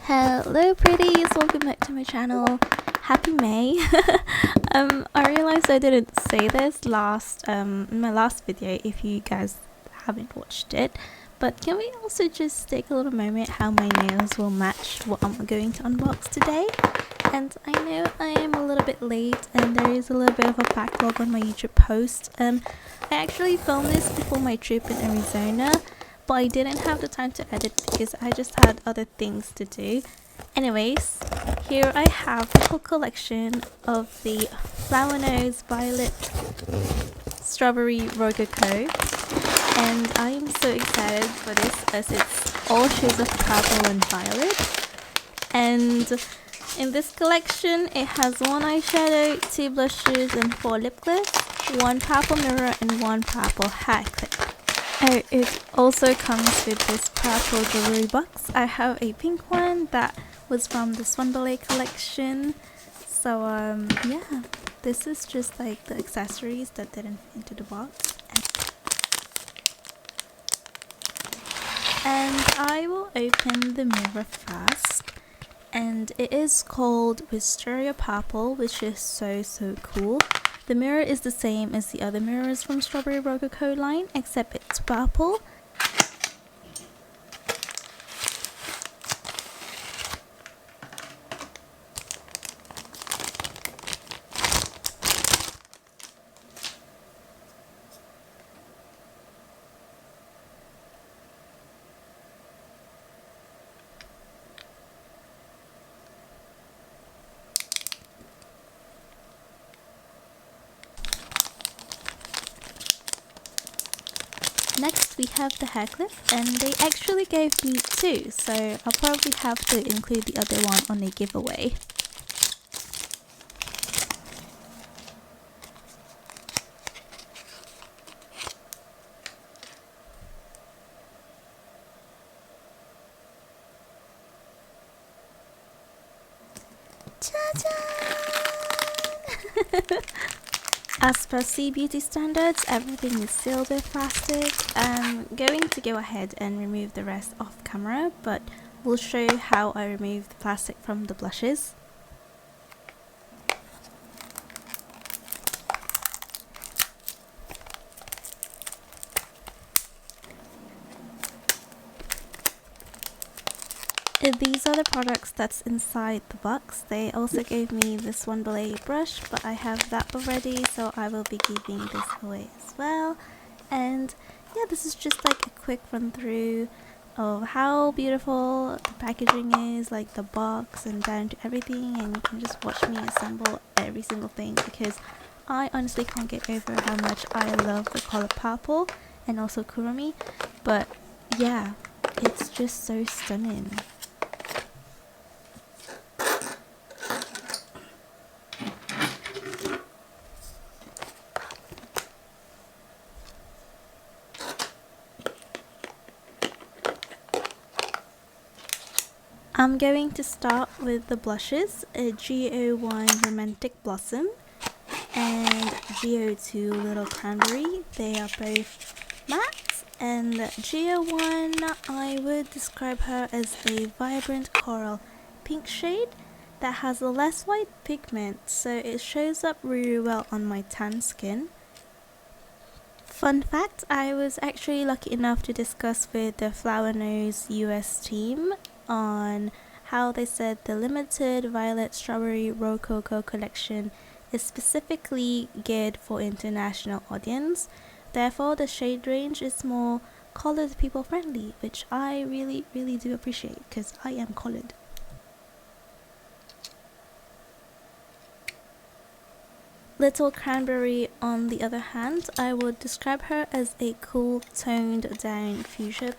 Hello pretties, welcome back to my channel. Happy May. I realized I didn't say this in my last video if you guys haven't watched it, but can we also just take a little moment how my nails will match what I'm going to unbox today? And I know I am a little bit late and there is a little bit of a backlog on my YouTube post. I actually filmed this before my trip in Arizona, but I didn't have the time to edit because I just had other things to do. Anyways, here I have the whole collection of the Flower Nose Violet Strawberry Rococo, and I am so excited for this as it's all shades of purple and violet. And in this collection it has one eyeshadow, 2 blushes and 4 lip gloss, 1 purple mirror and 1 purple hair clip. Oh, it also comes with this purple jewelry box. I have a pink one that was from the Swanballet collection. So yeah, this is just like the accessories that didn't fit into the box. And I will open the mirror first. And it is called Wisteria Purple, which is so cool. The mirror is the same as the other mirrors from Strawberry Rococo line, except it's purple. Next we have the hair clip, and they actually gave me 2, so I'll probably have to include the other one on a giveaway. As per cbeauty standards, everything is sealed with plastic. I'm going to go ahead and remove the rest off camera, but we'll show you how I remove the plastic from the blushes. These are the products that's inside the box. They also gave me this Swanballet brush, but I have that already, so I will be giving this away as well. And yeah, this is just like a quick run through of how beautiful the packaging is, like the box and down to everything, and you can just watch me assemble every single thing because I honestly can't get over how much I love the color purple and also Kurumi. But yeah, it's just so stunning. I'm going to start with the blushes, a G01 Romantic Blossom and G02 Little Cranberry. They are both matte, and G01, I would describe her as a vibrant coral pink shade that has a less white pigment, so it shows up really well on my tan skin. Fun fact, I was actually lucky enough to discuss with the Flower Nose US team on how they said the limited Violet Strawberry Rococo Collection is specifically geared for international audience. Therefore, the shade range is more colored people friendly, which I really do appreciate because I am colored. Little Cranberry, on the other hand, I would describe her as a cool toned down fuchsia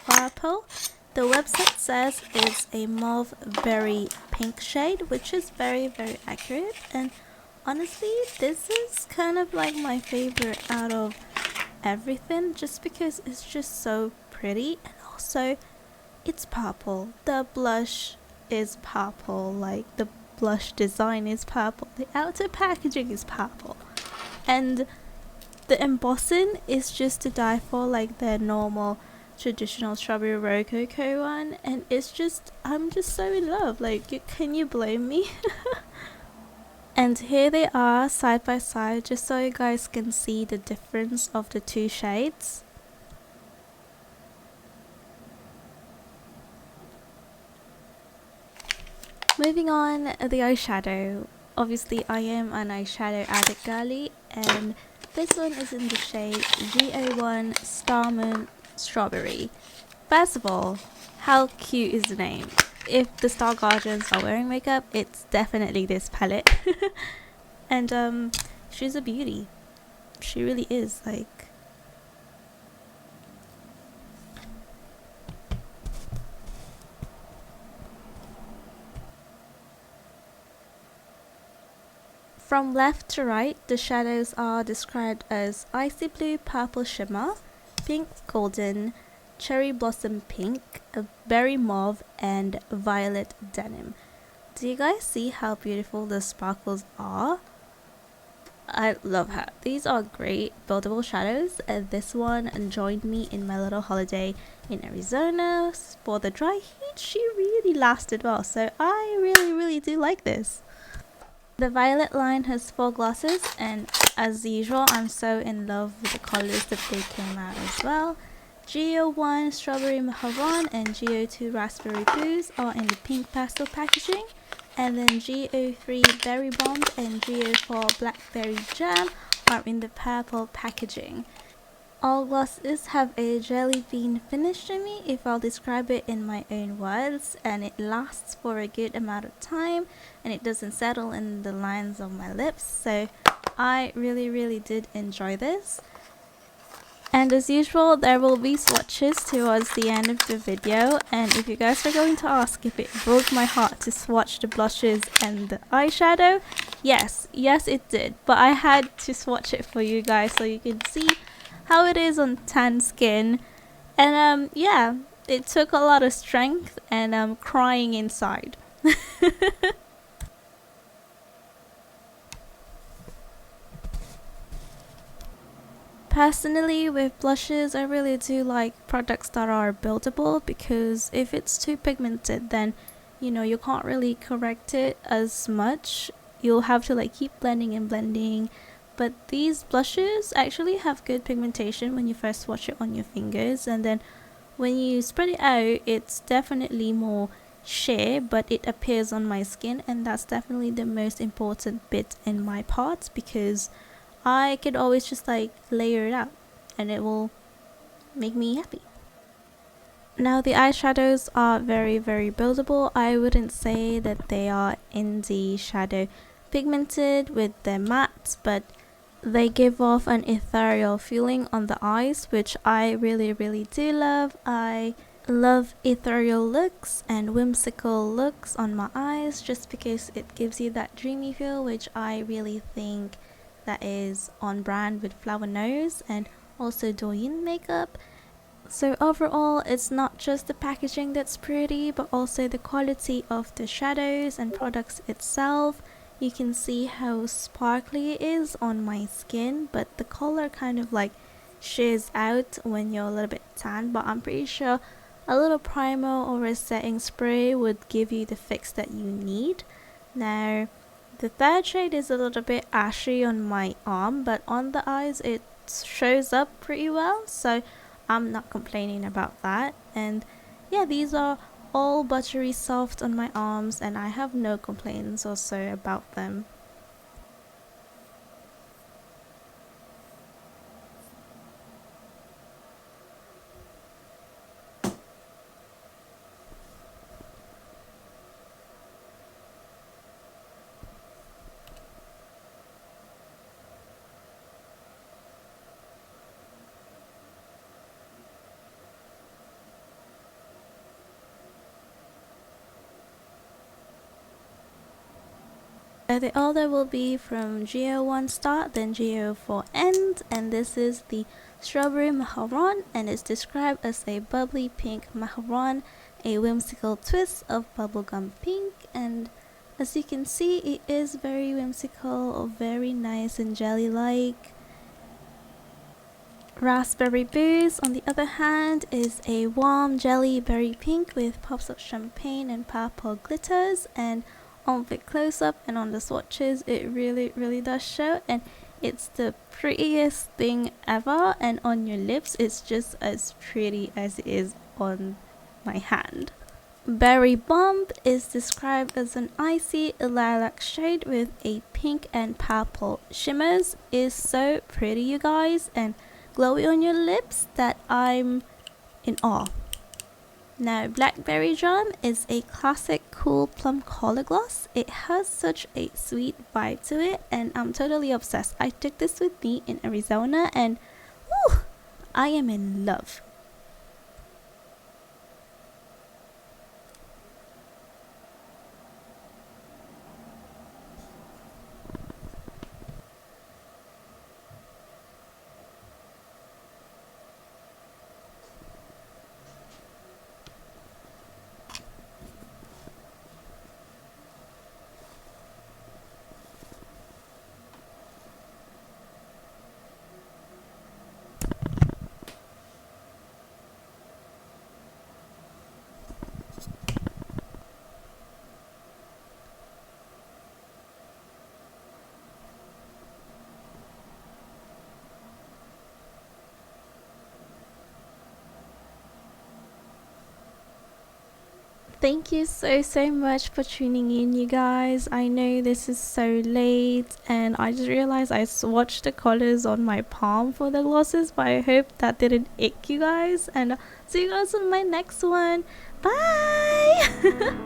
purple. The website says it's a mauve berry pink shade, which is very accurate, and honestly this is kind of like my favorite out of everything just because it's just so pretty, and also it's purple. The blush is purple, like the blush design is purple, the outer packaging is purple, and the embossing is just to die for, like their normal traditional strawberry rococo one, and it's just, I'm just so in love. Like, can you blame me? And here they are side by side, just so you guys can see the difference of the two shades. Moving on, the eyeshadow. Obviously I am an eyeshadow addict girly, and this one is in the shade G01 Strawberry. First of all, how cute is the name? If the Star Guardians are wearing makeup, it's definitely this palette. And she's a beauty. She really is. Like, from left to right, the shadows are described as icy blue purple shimmer, pink golden, cherry blossom pink, berry mauve, and violet denim. Do you guys see how beautiful the sparkles are? I love her. These are great buildable shadows, and this one joined me in my little holiday in Arizona. For the dry heat, she really lasted well, so I really do like this. The violet line has 4 glosses, and as usual, I'm so in love with the colors that they came out as well. G01 Strawberry Macaron and G02 Rasberry Booze are in the pink pastel packaging, and then G03 Berry Bomb and G04 Blackberry Jam are in the purple packaging. All glosses have a jelly bean finish to me, if I'll describe it in my own words, and it lasts for a good amount of time and it doesn't settle in the lines of my lips, so I really did enjoy this. And as usual, there will be swatches towards the end of the video, and if you guys are going to ask if it broke my heart to swatch the blushes and the eyeshadow, yes it did, but I had to swatch it for you guys so you can see how it is on tan skin. And yeah, it took a lot of strength, and I'm crying inside. Personally, with blushes, I really do like products that are buildable, because if it's too pigmented, then you can't really correct it as much. You'll have to like keep blending and blending. But these blushes actually have good pigmentation when you first swatch it on your fingers, and then when you spread it out, it's definitely more sheer, but it appears on my skin, and that's definitely the most important bit in my part, because I could always just like layer it out and it will make me happy. Now the eyeshadows are very buildable. I wouldn't say that they are indie shadow pigmented with their mattes, but they give off an ethereal feeling on the eyes, which I really do love. I love ethereal looks and whimsical looks on my eyes, just because it gives you that dreamy feel, which I really think that is on brand with Flower Nose and also Douyin makeup. So overall, it's not just the packaging that's pretty, but also the quality of the shadows and products itself. You can see how sparkly it is on my skin, but the color kind of like shears out when you're a little bit tan, but I'm pretty sure a little primer or a setting spray would give you the fix that you need. Now the third shade is a little bit ashy on my arm, but on the eyes it shows up pretty well, so I'm not complaining about that. And yeah, these are all buttery soft on my arms, and I have no complaints also about them. The order will be from G01 start, then G04 end, and this is the Strawberry Macaron, and it's described as a bubbly pink macaron, a whimsical twist of bubblegum pink, and as you can see, it is very whimsical, very nice and jelly-like. Rasberry Booze, on the other hand, is a warm jelly berry pink with pops of champagne and purple glitters, and on the close-up and on the swatches it really does show, and it's the prettiest thing ever, and on your lips it's just as pretty as it is on my hand. Berry Bomb is described as an icy lilac shade with a pink and purple shimmers. Is so pretty, you guys, and glowy on your lips that I'm in awe. Now, Blackberry Jam is a classic cool plum color gloss. It has such a sweet vibe to it, and I'm totally obsessed. I took this with me in Arizona, and whew, I am in love. Thank you so much for tuning in, you guys. I know this is so late and I just realized I swatched the colors on my palm for the glosses, but I hope that didn't ick you guys, and see you guys on my next one. Bye.